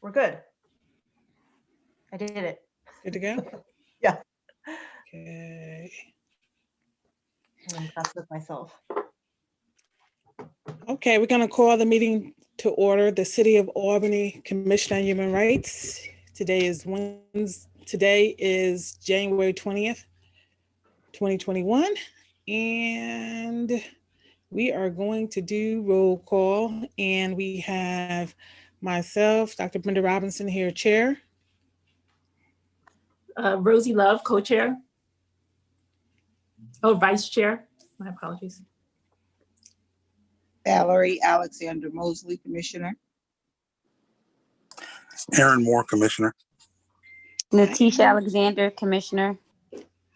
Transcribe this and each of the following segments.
We're good. I did it. Good to go? Yeah. Okay. I'm impressed with myself. Okay, we're going to call the meeting to order. The City of Albany Commission on Human Rights. Today is January 20th, 2021. And we are going to do roll call. And we have myself, Dr. Brenda Robinson here, chair. Rosie Love, co-chair. Oh, vice chair. My apologies. Valerie Alexander Mosley, Commissioner. Aaron Moore, Commissioner. Natisha Alexander, Commissioner.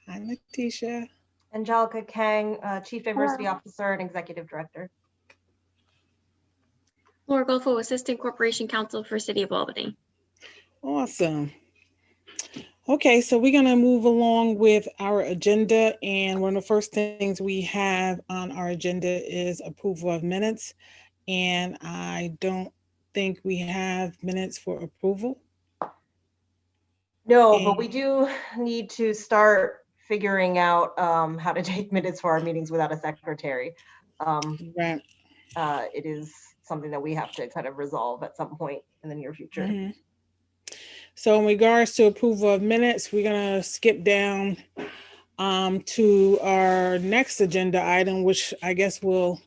Hi, Natisha. Angelica Kang, Chief Diversity Officer and Executive Director. Laura Golfo, Assistant Corporation Counsel for City of Albany. Awesome. Okay, so we're going to move along with our agenda. And one of the first things we have on our agenda is approval of minutes. And I don't think we have minutes for approval. No, but we do need to start figuring out how to take minutes for our meetings without a secretary. Right. It is something that we have to kind of resolve at some point in the near future. Mm-hmm. So in regards to approval of minutes, we're going to skip down to our next agenda item, which I guess will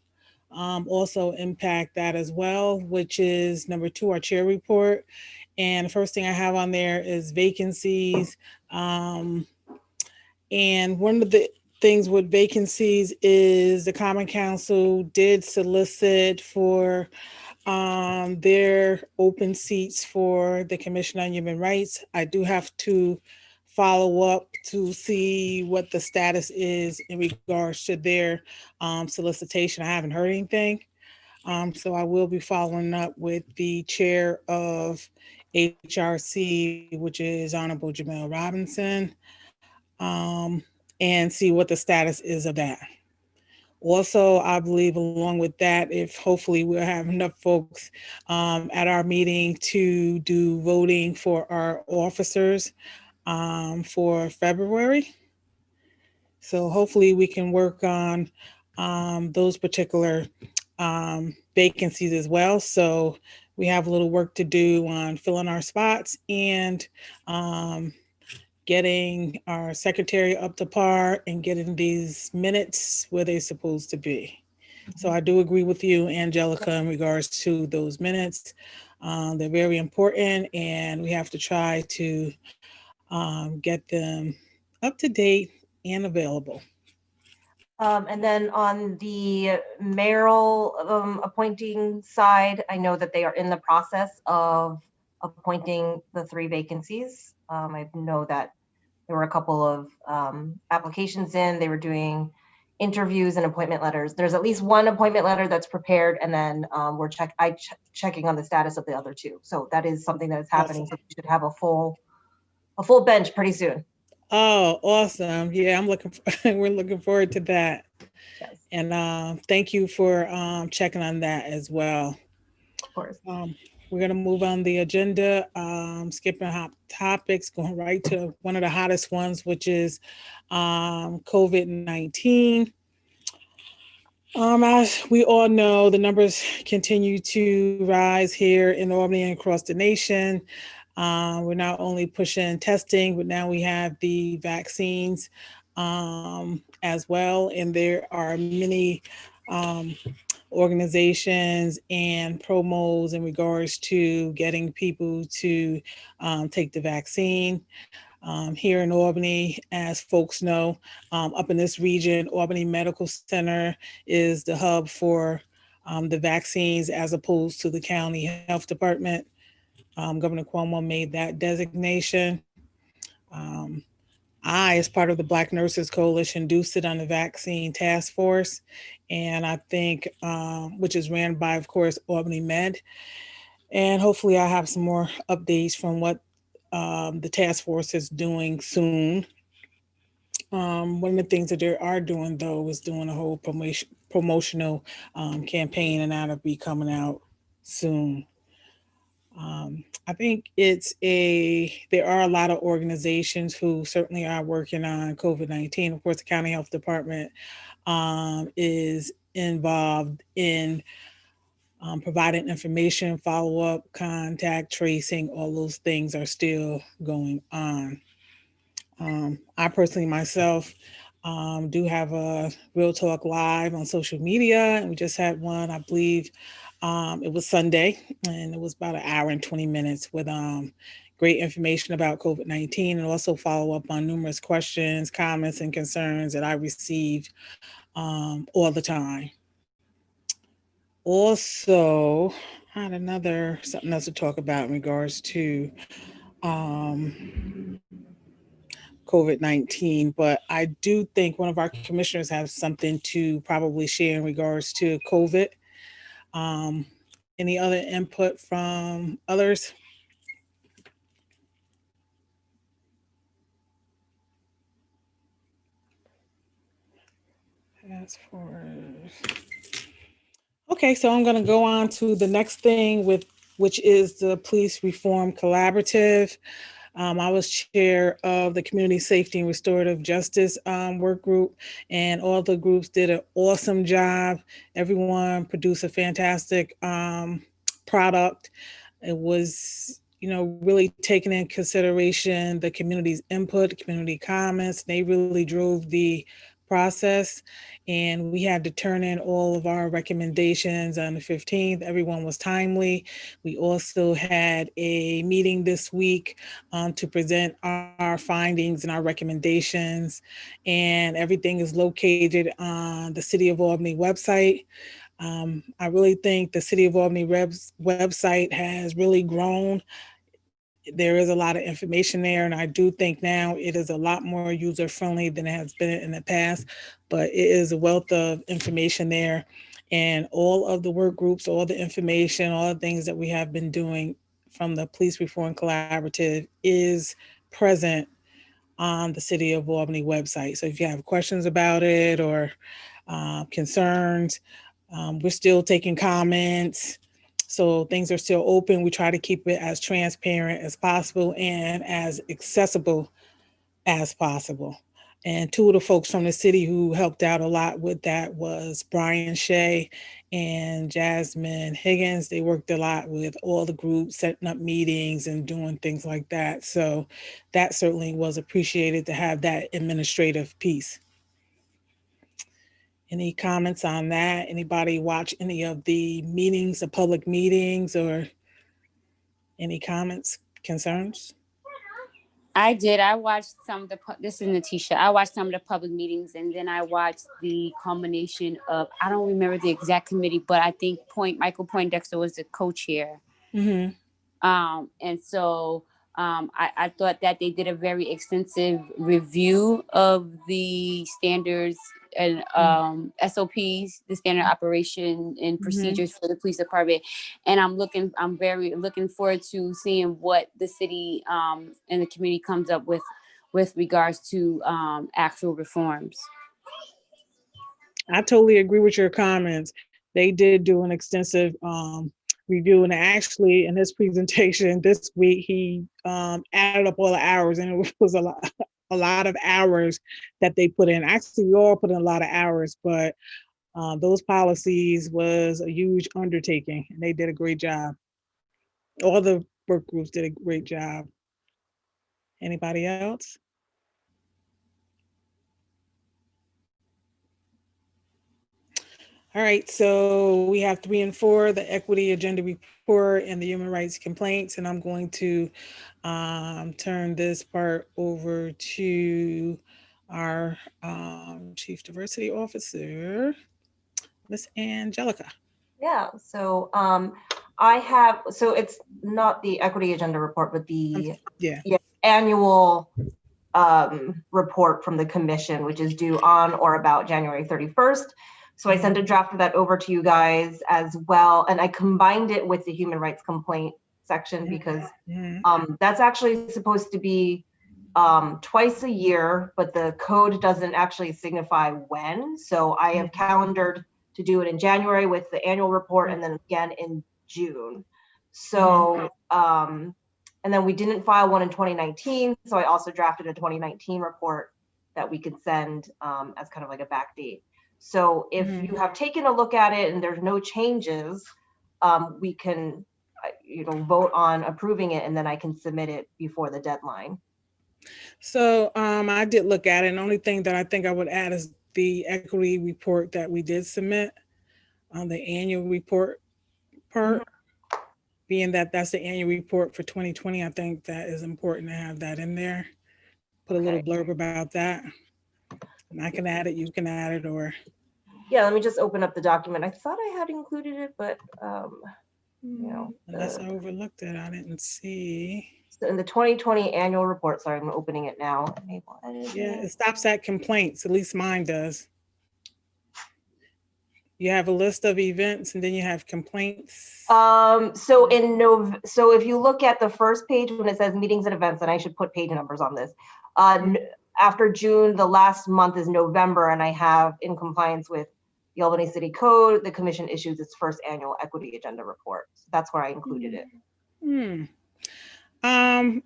also impact that as well, which is number 2, our chair report. And the first thing I have on there is vacancies. And one of the things with vacancies is the Common Council did solicit for their open seats for the Commission on Human Rights. I do have to follow up to see what the status is in regards to their solicitation. I haven't heard anything. So I will be following up with the chair of HRC, which is Honorable Jamel Robinson, and see what the status is of that. Also, I believe along with that, if hopefully we'll have enough folks at our meeting to do voting for our officers for February. So hopefully we can work on those particular vacancies as well. So we have a little work to do on filling our spots and getting our secretary up to par and getting these minutes where they're supposed to be. So I do agree with you, Angelica, in regards to those minutes. They're very important and we have to try to get them up to date and available. And then on the mayoral appointing side, I know that they are in the process of appointing the 3 vacancies. I know that there were a couple of applications in. They were doing interviews and appointment letters. There's at least one appointment letter that's prepared, and then we're checking on the status of the other 2. So that is something that is happening. Awesome. So we should have a full bench pretty soon. Oh, awesome. Yeah, we're looking forward to that. Yes. And thank you for checking on that as well. Of course. We're going to move on the agenda, skipping hot topics, going right to one of the hottest ones, which is COVID-19. As we all know, the numbers continue to rise here in Albany and across the nation. We're not only pushing testing, but now we have the vaccines as well. And there are many organizations and promos in regards to getting people to take the vaccine. Here in Albany, as folks know, up in this region, Albany Medical Center is the hub for the vaccines as opposed to the county health department. Governor Cuomo made that designation. I, as part of the Black Nurses Coalition, do sit on the vaccine task force, and I think, which is ran by, of course, Albany Med. And hopefully I have some more updates from what the task force is doing soon. One of the things that they are doing, though, is doing a whole promotional campaign, and that'll be coming out soon. I think there are a lot of organizations who certainly are working on COVID-19. Of course, the County Health Department is involved in providing information, follow-up, contact tracing, all those things are still going on. I personally myself do have a Real Talk Live on social media, and we just had one, I believe it was Sunday, and it was about an hour and 20 minutes with great information about COVID-19 and also follow up on numerous questions, comments, and concerns that I received all the time. Also, I had something else to talk about in regards to COVID-19, but I do think one of our commissioners has something to probably share in regards to COVID. Any other input from others? Okay, so I'm going to go on to the next thing which is the Police Reform Collaborative. I was chair of the Community Safety and Restorative Justice work group, and all the groups did an awesome job. Everyone produced a fantastic product. It was, really taking in consideration the community's input, community comments. They really drove the process, and we had to turn in all of our recommendations on the 15th. Everyone was timely. We also had a meeting this week to present our findings and our recommendations, and everything is located on the City of Albany website. I really think the City of Albany website has really grown. There is a lot of information there, and I do think now it is a lot more user-friendly than it has been in the past, but it is a wealth of information there. And all of the work groups, all the information, all the things that we have been doing from the Police Reform Collaborative is present on the City of Albany website. So if you have questions about it or concerns, we're still taking comments. So things are still open. We try to keep it as transparent as possible and as accessible as possible. And two of the folks from the city who helped out a lot with that was Brian Shea and Jasmine Higgins. They worked a lot with all the groups, setting up meetings and doing things like that. So that certainly was appreciated to have that administrative piece. Any comments on that? Anybody watch any of the meetings, the public meetings, or any comments, concerns? I did. I watched some of this is Natisha. I watched some of the public meetings, and then I watched the culmination of, I don't remember the exact committee, but I think Michael Poindexter was the co-chair. Mm-hmm. And so I thought that they did a very extensive review of the standards and SOPs, the standard operation and procedures for the police department. And I'm very looking forward to seeing what the city and the community comes up with regards to actual reforms. I totally agree with your comments. They did do an extensive review, and actually in his presentation this week, he added up all the hours, and it was a lot of hours that they put in. Actually, we all put in a lot of hours, but those policies was a huge undertaking, and they did a great job. All the work groups did a great job. Anybody else? All right, so we have 3 and 4, the equity agenda report and the human rights complaints, and I'm going to turn this part over to our Chief Diversity Officer, Miss Angelica. Yeah, so so it's not the equity agenda report, but the annual report from the commission, which is due on or about January 31st. So I sent a draft of that over to you guys as well. And I combined it with the human rights complaint section because that's actually supposed to be twice a year, but the code doesn't actually signify when. So I have calendared to do it in January with the annual report and then again in June. So, and then we didn't file one in 2019. So I also drafted a 2019 report that we could send as kind of like a back date. So if you have taken a look at it and there's no changes, we can, vote on approving it, and then I can submit it before the deadline. So I did look at it, and the only thing that I think I would add is the equity report that we did submit on the annual report part. Being that that's the annual report for 2020, I think that is important to have that in there. Put a little Okay. blurb about that. And I can add it, you can add it, or Yeah, let me just open up the document. I thought I had included it, but unless I overlooked it, I didn't see. so in the 2020 annual report, sorry, I'm opening it now. Enable edit. Yeah, it stops at complaints, at least mine does. You have a list of events and then you have complaints. So if you look at the first page when it says meetings and events, and I should put page numbers on this. After June, the last month is November, and I have, in compliance with the Albany City Code, the commission issues its first annual equity agenda report. So that's where I included it.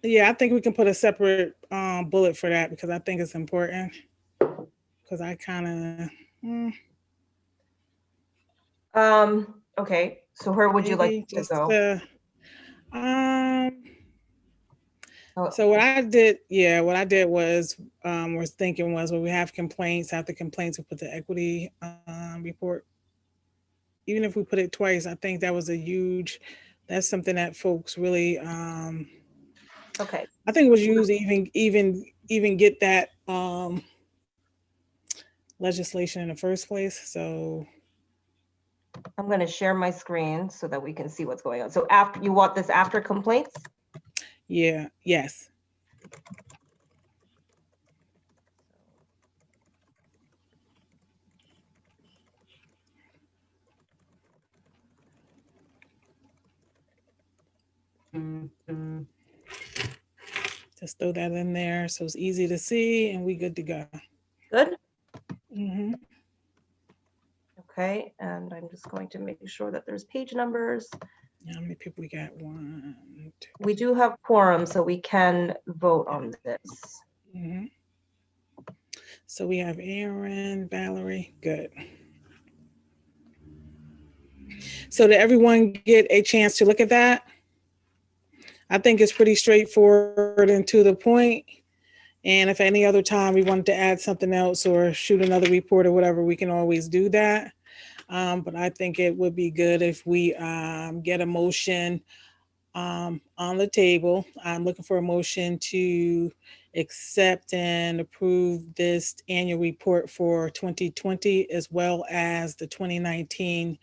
Yeah, I think we can put a separate bullet for that because I think it's important. Because I kind of Okay, so where would you like to go? So what I did was thinking was when we have complaints, after complaints, we put the equity report. Even if we put it twice, I think that was that's something that folks really, Okay, I think it was used to even get that legislation in the first place. So I'm going to share my screen so that we can see what's going on. So after, you want this after complaints? yeah, yes. Just throw that in there so it's easy to see and we good to go. Good. Mm-hmm. Okay, and I'm just going to make sure that there's page numbers. How many people we got? 1, 2. We do have quorum, so we can vote on this. Mm-hmm. So we have Aaron, Valerie, good. So did everyone get a chance to look at that? I think it's pretty straightforward and to the point. And if any other time we wanted to add something else or shoot another report or whatever, we can always do that. But I think it would be good if we get a motion on the table. I'm looking for a motion to accept and approve this annual report for 2020 as well as the 2019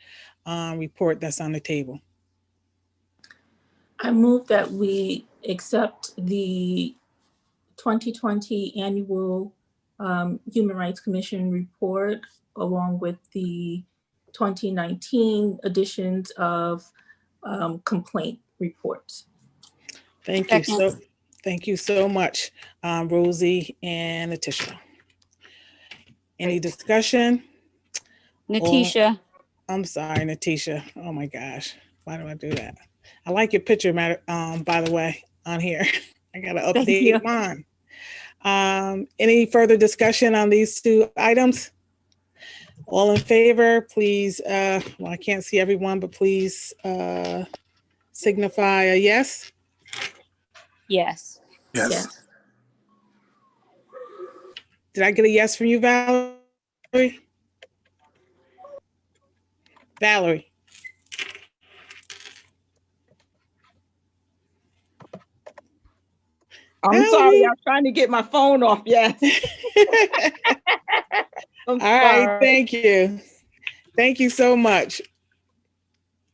report that's on the table. I move that we accept the 2020 annual Human Rights Commission report along with the 2019 editions of complaint reports. Thank you so much, Rosie and Natisha. Any discussion? Natisha. I'm sorry, Natisha. Oh my gosh, why do I do that? I like your picture, by the way, on here. I gotta update mine. Any further discussion on these two items? All in favor, please. Well, I can't see everyone, but please signify a yes. Yes. Yes. Did I get a yes from you, Valerie? Valerie. I'm sorry, I'm trying to get my phone off. Yes. All right, thank you. Thank you so much.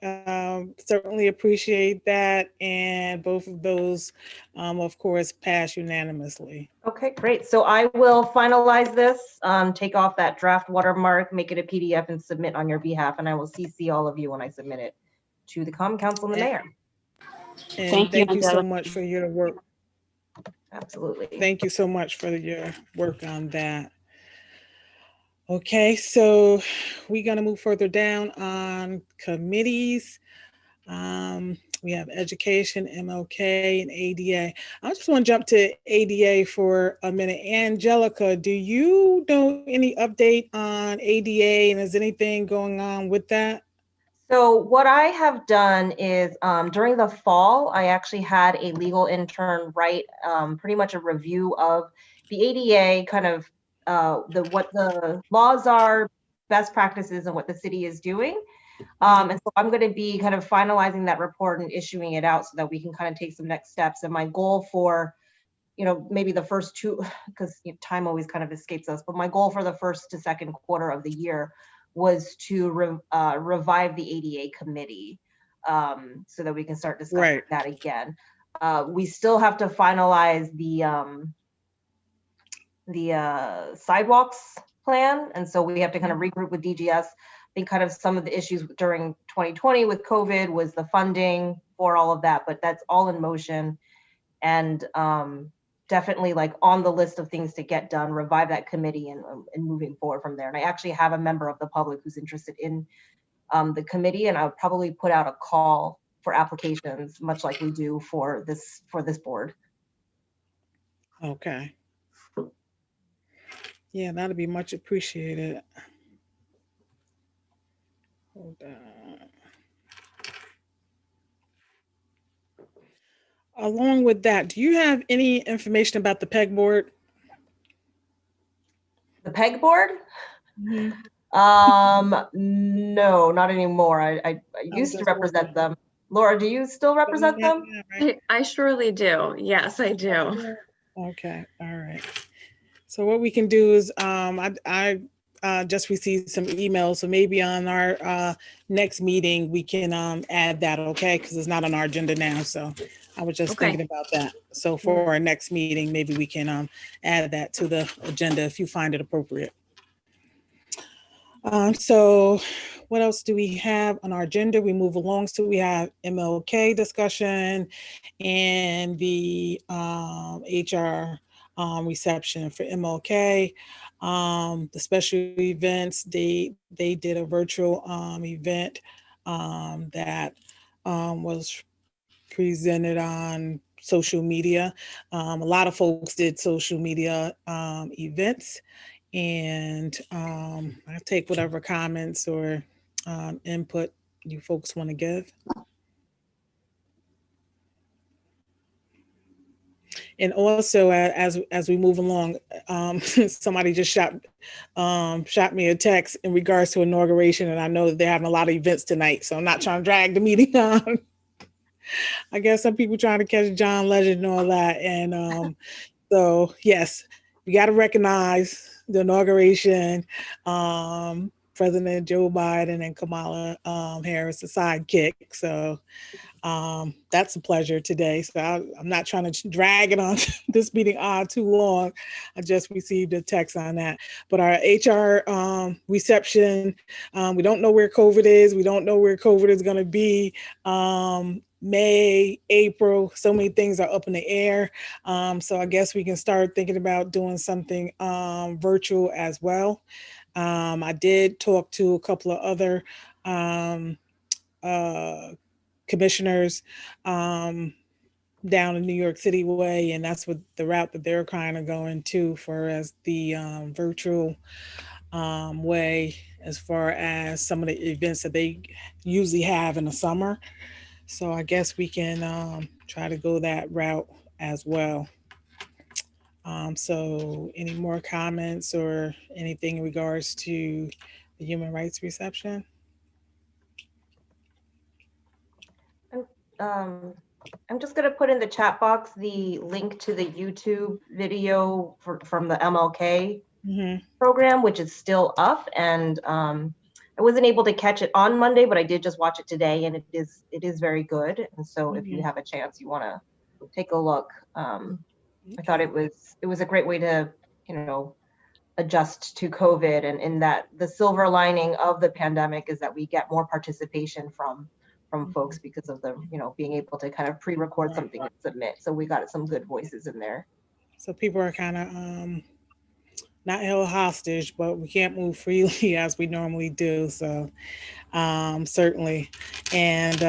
Certainly appreciate that. And both of those, of course, pass unanimously. Okay, great. So I will finalize this, take off that draft watermark, make it a PDF and submit on your behalf. And I will CC all of you when I submit it to the Common Council and the mayor. And thank you so much for your work. Absolutely. Thank you so much for your work on that. Okay, so we're going to move further down on committees. We have education, MLK, and ADA. I just want to jump to ADA for a minute. Angelica, do you know any update on ADA, and is anything going on with that? So what I have done is during the fall, I actually had a legal intern write pretty much a review of the ADA, kind of what the laws are, best practices, and what the city is doing. And so I'm going to be kind of finalizing that report and issuing it out so that we can kind of take some next steps. And my goal for, maybe the first two, because time always kind of escapes us, but my goal for the first to second quarter of the year was to revive the ADA committee so that we can start discussing that again. We still have to finalize the sidewalks plan. And so we have to kind of regroup with DGS. I think kind of some of the issues during 2020 with COVID was the funding for all of that, but that's all in motion. And definitely like on the list of things to get done, revive that committee and moving forward from there. And I actually have a member of the public who's interested in the committee, and I would probably put out a call for applications, much like we do for this board. Okay. Yeah, that'd be much appreciated. Hold on. Along with that, do you have any information about the pegboard? The PEG board? Mm-hmm. No, not anymore. I used to represent them. Laura, do you still represent them? Yeah, right. I surely do. Yes, I do. Okay, all right. So what we can do is, I just received some emails, so maybe on our next meeting we can add that, okay? Because it's not on our agenda now, so I was just Okay. thinking about that. So for our next meeting, maybe we can add that to the agenda if you find it appropriate. So what else do we have on our agenda? We move along. So we have MLK discussion and the HR reception for MLK. The special events, they did a virtual event that was presented on social media. A lot of folks did social media events. And I'll take whatever comments or input you folks want to give. And also, as we move along, somebody just shot me a text in regards to inauguration, and I know that they're having a lot of events tonight, so I'm not trying to drag the meeting on. I guess some people trying to catch John Legend and all that, and so yes, we got to recognize the inauguration, President Joe Biden and Kamala Harris, the sidekick. So that's a pleasure today. So I'm not trying to drag it on this meeting on too long. I just received a text on that. But our HR reception, we don't know where COVID is. We don't know where COVID is going to be. May, April, so many things are up in the air. So I guess we can start thinking about doing something virtual as well. I did talk to a couple of other commissioners down in New York City way, and that's what the route that they're kind of going to for as the virtual way, as far as some of the events that they usually have in the summer. So I guess we can try to go that route as well. So any more comments or anything in regards to the human rights reception? I'm just going to put in the chat box the link to the YouTube video from the MLK program, which is still up. And I wasn't able to catch it on Monday, but I did just watch it today, and it is very good. And so if you have a chance, you want to take a look. I thought it was a great way to, adjust to COVID, and in that the silver lining of the pandemic is that we get more participation from folks because of the, being able to kind of pre-record something and submit. So we got some good voices in there. So people are kind of not held hostage, but we can't move freely as we normally do. So certainly. And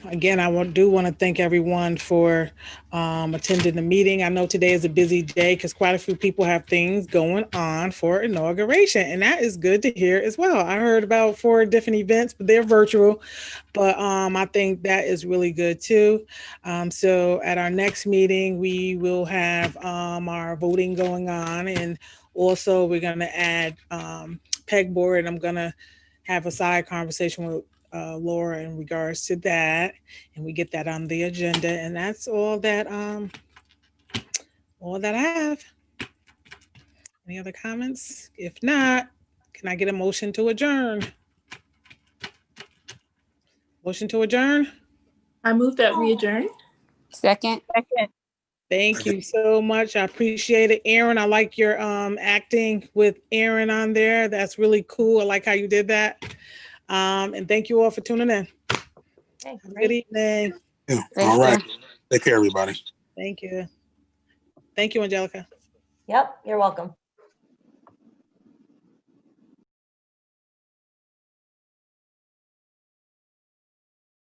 again, I do want to thank everyone for attending the meeting. I know today is a busy day because quite a few people have things going on for inauguration, and that is good to hear as well. I heard about 4 different events, but they're virtual. But I think that is really good too. So at our next meeting, we will have our voting going on, and also we're going to add pegboard. I'm going to have a side conversation with Laura in regards to that, and we get that on the agenda. And that's all that I have. Any other comments? If not, can I get a motion to adjourn? Motion to adjourn? I move that we adjourn. Second. Second. Thank you so much. I appreciate it. Aaron, I like your acting with Aaron on there. That's really cool. I like how you did that. And thank you all for tuning in. Okay, Good great. evening. Yeah. Thank All right. you. Take care, everybody. Thank you. Thank you, Angelica. Yep, you're welcome.